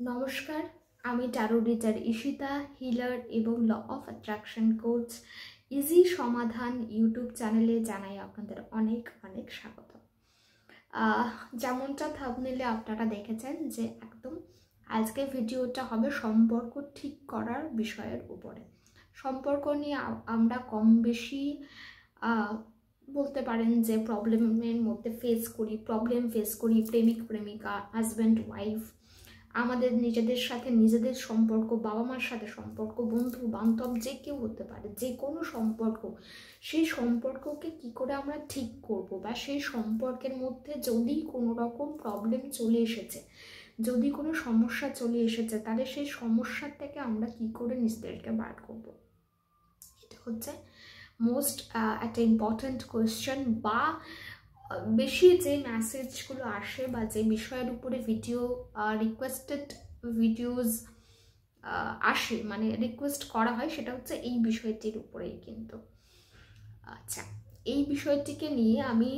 নমস্কার, আমি taro reader Ishita, healer এবং law of attraction coach easy Samadhan YouTube চ্যানেলে জানাই আপনাদের অনেক অনেক স্বাগত। যেমনটা থাম্বনেইলে আপনারা দেখেছেন যে একদম আজকে ভিডিওটা হবে সম্পর্ক ঠিক করার বিষয়ের উপরে। সম্পর্ক নিয়ে আমরা কম বেশি বলতে পারেন যে প্রবলেমের মধ্যে প্রবলেম ফেস করি প্রেমিক প্রেমিকা, হাজব্যান্ড ওয়াইফ, আমাদের নিজেদের সাথে নিজেদের সম্পর্ক, বাবা মার সাথে সম্পর্ক, বন্ধু বান্ধব, যে কেউ হতে পারে, যে কোনো সম্পর্ক। সেই সম্পর্ককে কি করে আমরা ঠিক করব, বা সেই সম্পর্কের মধ্যে যদি কোনো রকম প্রবলেম চলে এসেছে, যদি কোনো সমস্যা চলে এসেছে, তাহলে সেই সমস্যার থেকে আমরা কি করে নিজেদেরকে বার করব। এটা হচ্ছে মোস্ট একটা ইম্পর্ট্যান্ট কোয়েশ্চেন, বা বেশি যে মেসেজগুলো আসে বা যে বিষয়ের উপরে রিকোয়েস্টেড ভিডিওস আসে, মানে রিকোয়েস্ট করা হয়, সেটা হচ্ছে এই বিষয়টির উপরেই। কিন্তু আচ্ছা, এই বিষয়টিকে নিয়ে আমি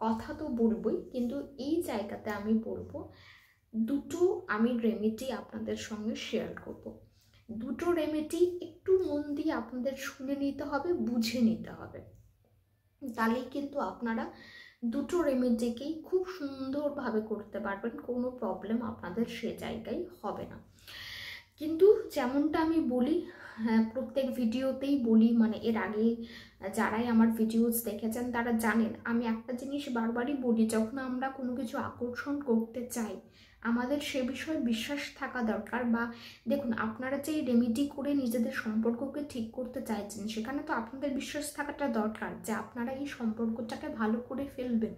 কথা তো বলবই, কিন্তু এই জায়গাতে আমি বলবো দুটো আমি রেমেডি আপনাদের সঙ্গে শেয়ার করব। দুটো রেমেডি একটু মন দিয়ে আপনাদের শুনে নিতে হবে, বুঝে নিতে হবে, তাহলেই কিন্তু আপনারা দুটো রেমেডিকেই খুব সুন্দরভাবে করতে পারবেন, কোনো প্রবলেম আপনাদের সে জায়গায় হবে না। কিন্তু যেমনটা আমি বলি, প্রত্যেক ভিডিওতেই বলি, মানে এর আগে যারাই আমার ভিডিওস দেখেছেন তারা জানেন, আমি একটা জিনিস বারবারই বলি, যখন আমরা কোনো কিছু আকর্ষণ করতে চাই আমাদের সে বিষয়ে বিশ্বাস থাকা দরকার। বা দেখুন, আপনারা যে রেমেডি করে নিজেদের সম্পর্ককে ঠিক করতে চাইছেন, সেখানে তো আপনাদের বিশ্বাস থাকাটা দরকার যে আপনারা এই সম্পর্কটাকে ভালো করে ফেলবেন,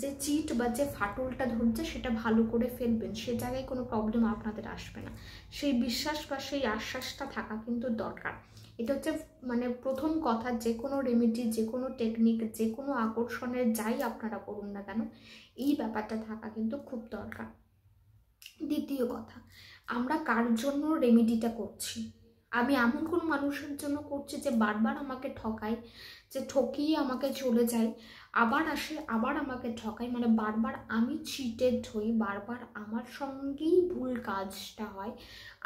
যে চিট বা যে ফাটলটা ধরছে সেটা ভালো করে ফেলবেন, সে জায়গায় কোনো প্রবলেম আপনাদের আসবে না। সেই বিশ্বাস বা সেই আশ্বাসটা থাকা কিন্তু দরকার। এটা হচ্ছে মানে প্রথম কথা, যে কোনো রেমেডি, যে কোনো টেকনিক, যে কোনো আকর্ষণের যাই আপনারা করুন না কেন, এই ব্যাপারটা থাকা কিন্তু খুব দরকার। দ্বিতীয় কথা, আমরা কার জন্য রেমেডিটা করছি? আমি এমন কোনো মানুষের জন্য করছি যে বারবার আমাকে ঠকায়, যে ঠকিয়ে আমাকে চলে যায়, আবার আসে আবার আমাকে ঠকায়, মানে বারবার আমি চিটেড হই, বারবার আমার সঙ্গেই ভুল কাজটা হয়,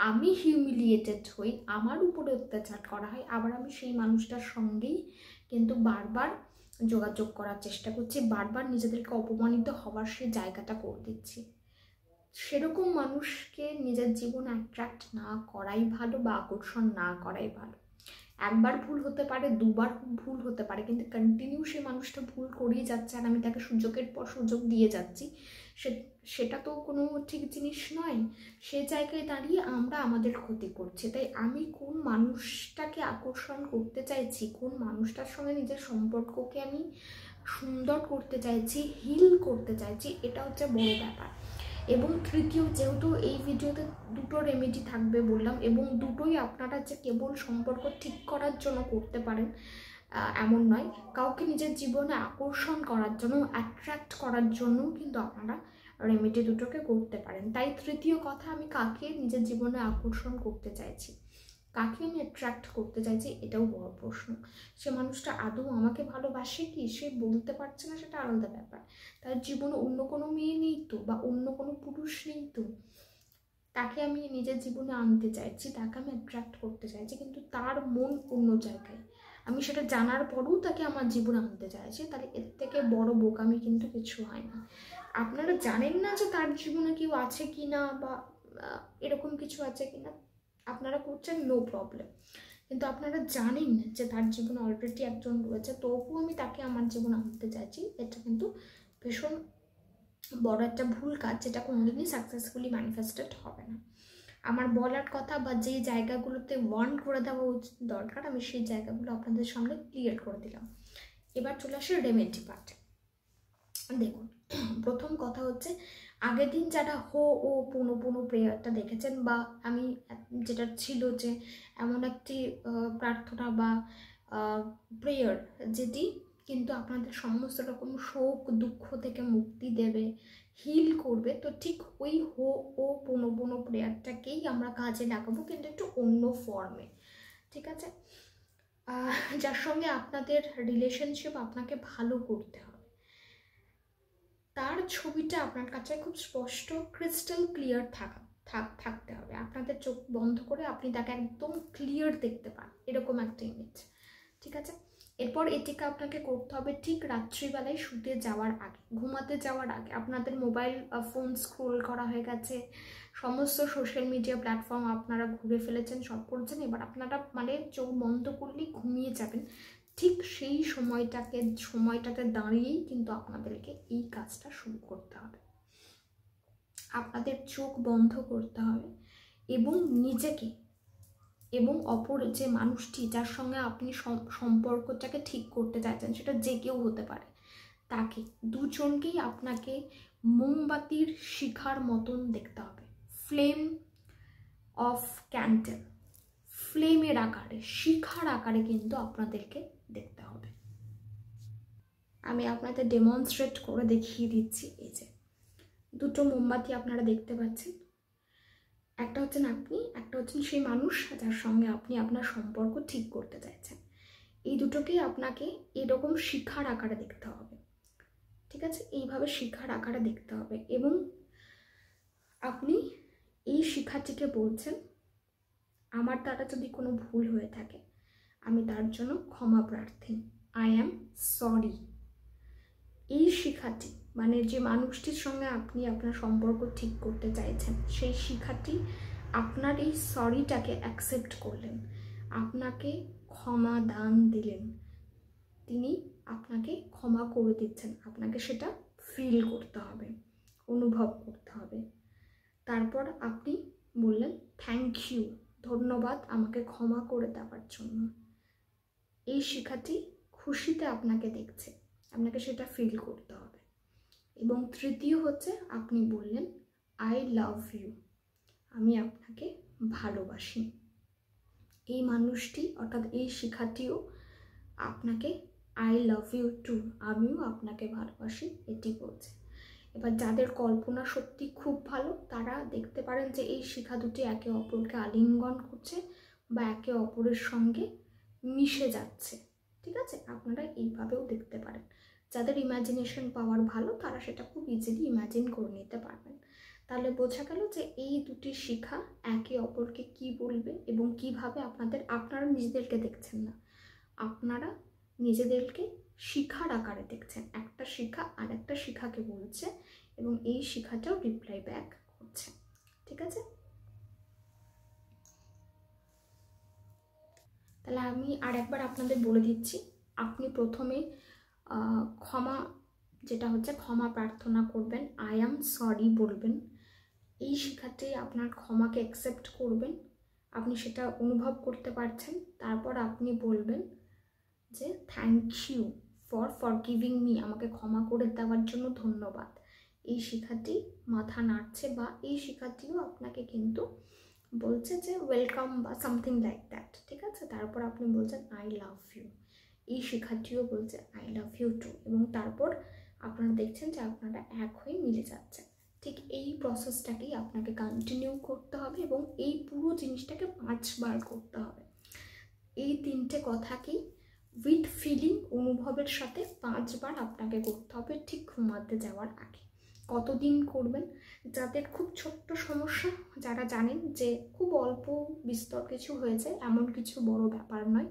আমি হিউমিলিয়েটেড হই, আমার উপরে অত্যাচার করা হয়, আবার আমি সেই মানুষটার সঙ্গেই কিন্তু বারবার যোগাযোগ করার চেষ্টা করছি, বারবার নিজেদেরকে অপমানিত হওয়ার সে জায়গাটা করে দিচ্ছি। সেরকম মানুষকে নিজের জীবনে অ্যাট্রাক্ট না করাই ভালো, বা আকর্ষণ না করাই ভালো। একবার ভুল হতে পারে, দুবার ভুল হতে পারে, কিন্তু কন্টিনিউ সে মানুষটা ভুল করেই যাচ্ছে আর আমি তাকে সুযোগের পর সুযোগ দিয়ে যাচ্ছি, সেটা তো কোনো ঠিক জিনিস নয়। সে জায়গায় দাঁড়িয়ে আমরা আমাদের ক্ষতি করছি। তাই আমি কোন মানুষটাকে আকর্ষণ করতে চাইছি, কোন মানুষটার সঙ্গে নিজের সম্পর্ককে আমি সুন্দর করতে চাইছি, হিল করতে চাইছি, এটা হচ্ছে বড় ব্যাপার। এবং তৃতীয়, যেহেতু এই ভিডিওতে দুটো রেমেডি থাকবে বললাম, এবং দুটোই আপনারা যে কেবল সম্পর্ক ঠিক করার জন্য করতে পারেন এমন নয়, কাউকে নিজের জীবনে আকর্ষণ করার জন্য, অ্যাট্রাক্ট করার জন্য কিন্তু আপনারা রেমেডি দুটোকে করতে পারেন। তাই তৃতীয় কথা, আমি কাকে নিজের জীবনে আকর্ষণ করতে চাইছি, কাকে আমি অ্যাট্রাক্ট করতে চাইছি, এটাও বড় প্রশ্ন। সে মানুষটা আদৌ আমাকে ভালোবাসে কি, সে বলতে পারছে না, সেটা আলাদা ব্যাপার। তার জীবনে অন্য কোনো মেয়ে নেই তো, বা অন্য কোনো পুরুষ নেই তো, তাকে আমি নিজের জীবনে আনতে চাইছি, তাকে আমি অ্যাট্রাক্ট করতে চাইছি, কিন্তু তার মন অন্য জায়গায়, আমি সেটা জানার পরেও তাকে আমার জীবনে আনতে চাইছি, তাহলে এর থেকে বড় বোকামি কিন্তু কিছু হয় না। আপনারা জানেন না যে তার জীবনে কেউ আছে কি না, বা এরকম কিছু আছে কি না, আপনারা করছেন নো প্রবলেম, কিন্তু আপনারা জানেন যে তার জীবনে অলরেডি একজন রয়েছে, তবুও আমি তাকে আমার জীবনে আনতে চাইছি, এটা কিন্তু ভীষণ বড় একটা ভুল কাজ, যেটা কোনোদিনই সাকসেসফুলি ম্যানিফেস্টেড হবে না। আমার বলার কথা বা যে জায়গাগুলোতে ওয়ার্ন করে দেওয়া দরকার, আমি সেই জায়গাগুলো আপনাদের সামনে ক্লিয়ার করে দিলাম। এবার চলে আসে রেমেডি পার্টে। দেখুন, প্রথম কথা হচ্ছে, আগের দিন যারা হো ও পুনো পুনো প্রেয়ারটা দেখেছেন, বা আমি যেটা ছিল যে এমন একটি প্রার্থনা বা প্রেয়ার যেটি কিন্তু আপনাদের সমস্ত রকম শোক দুঃখ থেকে মুক্তি দেবে, হিল করবে, তো ঠিক ওই হো ও পুনো পুনো প্রেয়ারটাকেই আমরা কাজে লাগাবো, কিন্তু একটু অন্য ফর্মে, ঠিক আছে? যার সঙ্গে আপনাদের রিলেশনশিপ আপনাকে ভালো করতে হবে, তার ছবিটা আপনার কাছে খুব স্পষ্ট ক্রিস্টাল ক্লিয়ার থাকা থাকতে হবে। আপনাদের চোখ বন্ধ করে আপনি তাকে একদম ক্লিয়ার দেখতে পান, এরকম একটা ইমেজ। ঠিক আছে, এরপর এটিকে আপনাকে করতে হবে ঠিক রাত্রিবেলায় শুতে যাওয়ার আগে, ঘুমাতে যাওয়ার আগে। আপনাদের মোবাইল ফোন স্ক্রোল করা হয়ে গেছে, সমস্ত সোশ্যাল মিডিয়া প্ল্যাটফর্ম আপনারা ঘুরে ফেলেছেন, সব করছেন, এবার আপনারা মানে চোখ বন্ধ করলেই ঘুমিয়ে যাবেন। ঠিক সেই সময়টাতে দাঁড়িয়েই কিন্তু আপনাদেরকে এই কাজটা শুরু করতে হবে। আপনাদের চোখ বন্ধ করতে হবে এবং নিজেকে এবং অপর যে মানুষটি যার সঙ্গে আপনি সম্পর্কটাকে ঠিক করতে চাইছেন, সেটা যে কেউ হতে পারে, তাকে দুজনকেই আপনাকে মোমবাতির শিখার মতন দেখতে হবে। ফ্লেম অফ ক্যান্ডেল, ফ্লেমের আকারে, শিখার আকারে কিন্তু আপনাদেরকে দেখতে হবে। আমি আপনাদের ডেমনস্ট্রেট করে দেখিয়ে দিচ্ছি। এই যে দুটো মোমবাতি আপনারা দেখতে পাচ্ছেন, একটা হচ্ছেন আপনি, একটা হচ্ছেন সেই মানুষ যার সঙ্গে আপনি আপনার সম্পর্ক ঠিক করতে চাইছেন। এই দুটোকেই আপনাকে এরকম শিখার আকারে দেখতে হবে। ঠিক আছে, এইভাবে শিখার আকারে দেখতে হবে এবং আপনি এই শিখাটিকে বলছেন, আমার দ্বারা যদি কোনো ভুল হয়ে থাকে আমি তার জন্য ক্ষমা প্রার্থী, আই অ্যাম সরি। এই শিখাটি মানে যে মানুষটির সঙ্গে আপনি আপনার সম্পর্ক ঠিক করতে চাইছেন, সেই শিখাটি আপনার এই সরিটাকে অ্যাকসেপ্ট করলেন, আপনাকে ক্ষমা দান দিলেন, তিনি আপনাকে ক্ষমা করে দিচ্ছেন। আপনাকে সেটা ফিল করতে হবে, অনুভব করতে হবে। তারপর আপনি বললেন থ্যাংক ইউ, ধন্যবাদ আমাকে ক্ষমা করে দেওয়ার জন্য। এই শিখাটি খুশিতে আপনাকে দেখছে, আপনাকে সেটা ফিল করতে হবে। এবং তৃতীয় হচ্ছে আপনি বললেন আই লাভ ইউ, আমি আপনাকে ভালোবাসি। এই মানুষটি অর্থাৎ এই শিখাটিও আপনাকে আই লাভ ইউ টু, আমিও আপনাকে ভালোবাসি, এটি বলছে। এবার যাদের কল্পনা শক্তি খুব ভালো, তারা দেখতে পারেন যে এই শিখা দুটি একে অপরকে আলিঙ্গন করছে বা একে অপরের সঙ্গে মিশে যাচ্ছে। ঠিক আছে, আপনারা এইভাবেও দেখতে পারেন। যাদের ইমাজিনেশন পাওয়ার ভালো, তারা সেটা খুব ইজিলি ইমাজিন করে নিতে পারবেন। তাহলে বোঝা গেল যে এই দুটি শিখা একে অপরকে কি বলবে এবং কিভাবে আপনারা নিজেদেরকে দেখছেন না, আপনারা নিজেদেরকে শিখার আকারে দেখছেন। একটা শিখা আর একটা শিখাকে বলছে এবং এই শিখাটাও রিপ্লাই ব্যাক করছে। ঠিক আছে, তাহলে আমি আর একবার আপনাদের বলে দিচ্ছি। আপনি প্রথমে ক্ষমা, যেটা হচ্ছে ক্ষমা প্রার্থনা করবেন, আই অ্যাম সরি বলবেন। এই শিখাটি আপনার ক্ষমাকে অ্যাকসেপ্ট করবেন, আপনি সেটা অনুভব করতে পারছেন। তারপর আপনি বলবেন যে thank you for giving me, আমাকে ক্ষমা করে দেওয়ার জন্য ধন্যবাদ। এই শিখাটি মাথা নাড়ছে বা এই শিখাটিও আপনাকে কিন্তু বলছে যে ওয়েলকাম বা সামথিং লাইক দ্যাট। ঠিক আছে, তারপর আপনি বলছেন আই লাভ ইউ, এই শিখাটিও বলছে আই লাভ ইউ টু, এবং তারপর আপনারা দেখছেন যে আপনারা এক হয়ে মিলে যাচ্ছেন। ঠিক এই প্রসেসটাকেই আপনাকে কন্টিনিউ করতে হবে এবং এই পুরো জিনিসটাকে 5 বার করতে হবে। এই 3টে কথাকেই উইথ ফিলিং, অনুভবের সাথে 5 বার আপনাকে করতে হবে ঠিক ঘুমাতে যাওয়ার আগে। কতদিন করবেন? যাদের খুব ছোট্ট সমস্যা, যারা জানেন যে খুব অল্প বিস্তর কিছু হয়েছে, এমন কিছু বড় ব্যাপার নয়,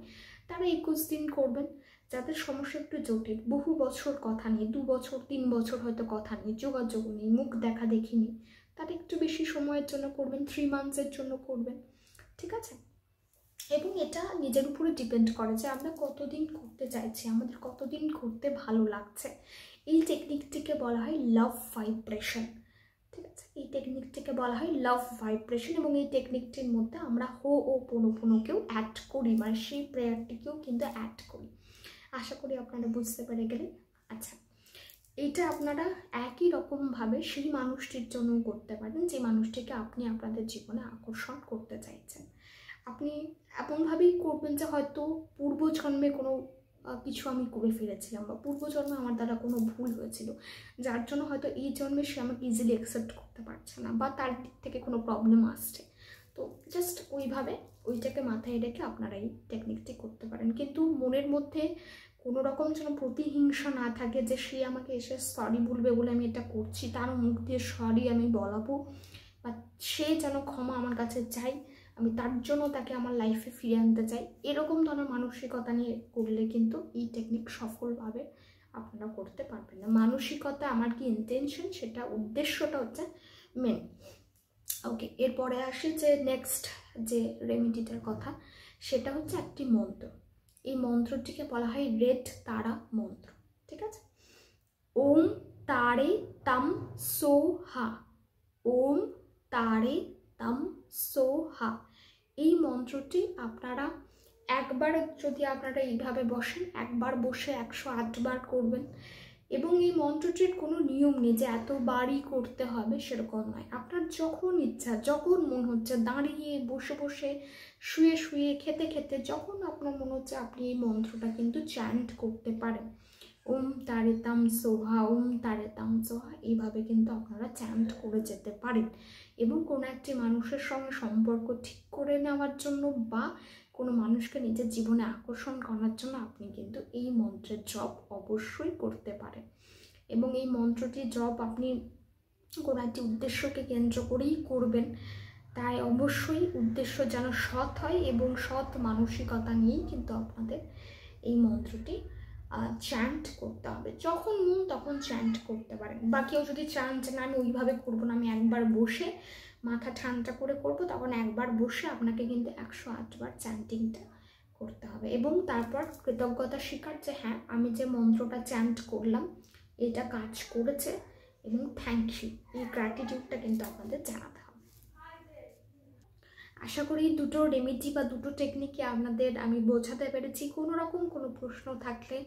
তারা 21 দিন করবেন। যাদের সমস্যা একটু জটিল, বহু বছর কথা নেই, 2 বছর 3 বছর হয়তো কথা নেই, যোগাযোগ নেই, মুখ দেখা দেখি নেই, তারা একটু বেশি সময়ের জন্য করবেন, 3 মান্থসের জন্য করবেন। ঠিক আছে, এবং এটা নিজের উপরে ডিপেন্ড করে যে আমরা কতদিন করতে চাইছি, আমাদের কতদিন করতে ভালো লাগছে। এই টেকনিকটিকে বলা হয় লাভ ভাইব্রেশন। ঠিক আছে, এই টেকনিকটিকে বলা হয় লাভ ভাইব্রেশন এবং এই টেকনিকটির মধ্যে আমরা হো'ওপনোপনোকেও অ্যাড করি, মানে সেই প্রেয়ারটিকেও কিন্তু অ্যাড করি। আশা করি আপনারা বুঝতে পেরে গেলেন। আচ্ছা, এইটা আপনারা একই রকমভাবে সেই মানুষটির জন্য করতে পারেন যে মানুষটিকে আপনি আপনাদের জীবনে আকর্ষণ করতে চাইছেন। আপনি এমনভাবেই করবেন যে হয়তো পূর্বজন্মে কোনো কিছু আমি করে ফেলেছিলাম বা পূর্বজন্মে আমার দ্বারা কোনো ভুল হয়েছিল, যার জন্য হয়তো এই জন্মে সে আমাকে ইজিলি অ্যাকসেপ্ট করতে পারছে না বা তার দিক থেকে কোনো প্রবলেম আসছে। তো জাস্ট ওইভাবে ওইটাকে মাথায় রেখে আপনারা এই টেকনিকটি করতে পারেন, কিন্তু মনের মধ্যে কোনো রকম যেন প্রতিহিংসা না থাকে যে সে আমাকে এসে সরি বলবে বলে আমি এটা করছি, তার মুখ দিয়ে সরি আমি বলাবো বা সে যেন ক্ষমা আমার কাছে চাই, আমি তার জন্য তাকে আমার লাইফে ফিরে আনতে চাই, এরকম ধরনের মানসিকতা নিয়ে করলে কিন্তু এই টেকনিক সফলভাবে আপনারা করতে পারবেন না। মানসিকতা, আমার কি ইন্টেনশন, সেটা উদ্দেশ্যটা হচ্ছে মেন। ওকে, এরপরে আসি যে নেক্সট যে রেমেডিটার কথা, সেটা হচ্ছে একটি মন্ত্র। এই মন্ত্রটিকে বলা হয় রেড তারা মন্ত্র, ঠিক আছে? ওম তারে তাম সোহা, ওম তারে তাম সোহা। এই মন্ত্রটি আপনারা একবার, যদি আপনারা এইভাবে বসেন, একবার বসে 108 বার করবেন। এবং এই মন্ত্রটির কোনো নিয়ম নেই যে এতবারই করতে হবে, সেরকম নয়। আপনার যখন ইচ্ছা, যখন মন হচ্ছে, দাঁড়িয়ে, বসে বসে, শুয়ে শুয়ে, খেতে খেতে, যখন আপনার মনে হচ্ছে আপনি এই মন্ত্রটা কিন্তু চ্যান্ট করতে পারেন। ওম তারে তাম সোহা, ওম তারে তাম সোহা, এইভাবে কিন্তু আপনারা চ্যান্ট করে যেতে পারেন। এবং কোনো একটি মানুষের সঙ্গে সম্পর্ক ঠিক করে নেওয়ার জন্য বা কোনো মানুষকে নিজের জীবনে আকর্ষণ করার জন্য আপনি কিন্তু এই মন্ত্রের জপ অবশ্যই করতে পারেন। এবং এই মন্ত্রটি জপ আপনি কোনো একটি উদ্দেশ্যকে কেন্দ্র করেই করবেন, তাই অবশ্যই উদ্দেশ্য যেন সৎ হয় এবং সৎ মানসিকতা নিয়েই কিন্তু আপনাদের এই মন্ত্রটি চ্যান্ট করতে হবে। যখন মন তখন চ্যান্ট করতে পারেন। বা কেউ যদি চান যে না আমি ওইভাবে করবো না, আমি একবার বসে মাথা ঠান্ডা করে করব, তখন একবার বসে আপনাকে কিন্তু 108 বার চ্যান্টিংটা করতে হবে। এবং তারপর কৃতজ্ঞতা স্বীকার যে হ্যাঁ, আমি যে মন্ত্রটা চ্যান্ট করলাম এটা কাজ করেছে এবং থ্যাংক ইউ, এই গ্র্যাটিটিউডটা কিন্তু আপনাদের জানাতে হবে। আশা করি দুটো রেমেডি বা দুটো টেকনিকে আপনাদের আমি বোঝাতে পেরেছি। কোনো রকম কোনো প্রশ্ন থাকলে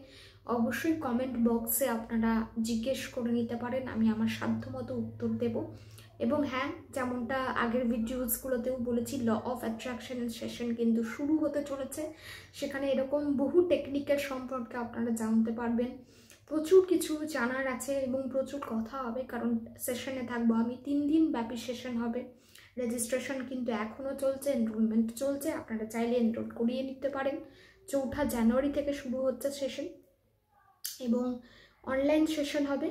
অবশ্যই কমেন্ট বক্সে আপনারা জিজ্ঞেস করে নিতে পারেন, আমি আমার সাধ্যমতো উত্তর দেব। এবং হ্যাঁ, যেমনটা আগের ভিডিওসগুলোতেও বলেছি, ল অফ অ্যাট্রাকশনের সেশন কিন্তু শুরু হতে চলেছে। সেখানে এরকম বহু টেকনিকের সম্পর্কে আপনারা জানতে পারবেন। প্রচুর কিছু জানার আছে এবং প্রচুর কথা হবে, কারণ সেশনে থাকবো আমি। 3 দিন ব্যাপী সেশন হবে। রেজিস্ট্রেশন কিন্তু এখনও চলছে, এনরোলমেন্ট চলছে, আপনারা চাইলে এনরোল করিয়ে নিতে পারেন। 4 জানুয়ারি থেকে শুরু হচ্ছে সেশন এবং অনলাইন সেশন হবে।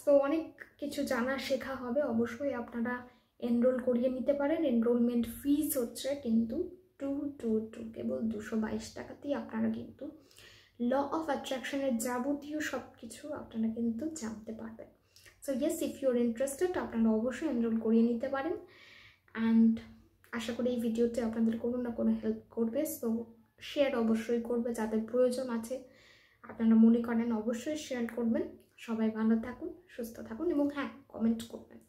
তো অনেক কিছু জানা শেখা হবে, অবশ্যই আপনারা এনরোল করিয়ে নিতে পারেন। এনরোলমেন্ট ফিস হচ্ছে কিন্তু 222, কেবল 222 টাকাতেই আপনারা কিন্তু ল অফ অ্যাট্রাকশনের যাবতীয় সব কিছু আপনারা কিন্তু জানতে পারবেন। So yes, if you are interested আপনারা অবশ্যই এনরোল করিয়ে নিতে পারেন। অ্যান্ড আশা করি এই ভিডিওতে আপনাদের কোনো না কোনো হেল্প করবে। সো শেয়ার অবশ্যই করবে, যাদের প্রয়োজন আছে আপনারা মনে করেন অবশ্যই শেয়ার করবেন। সবাই ভালো থাকুন, সুস্থ থাকুন এবং হ্যাঁ, কমেন্ট করবেন।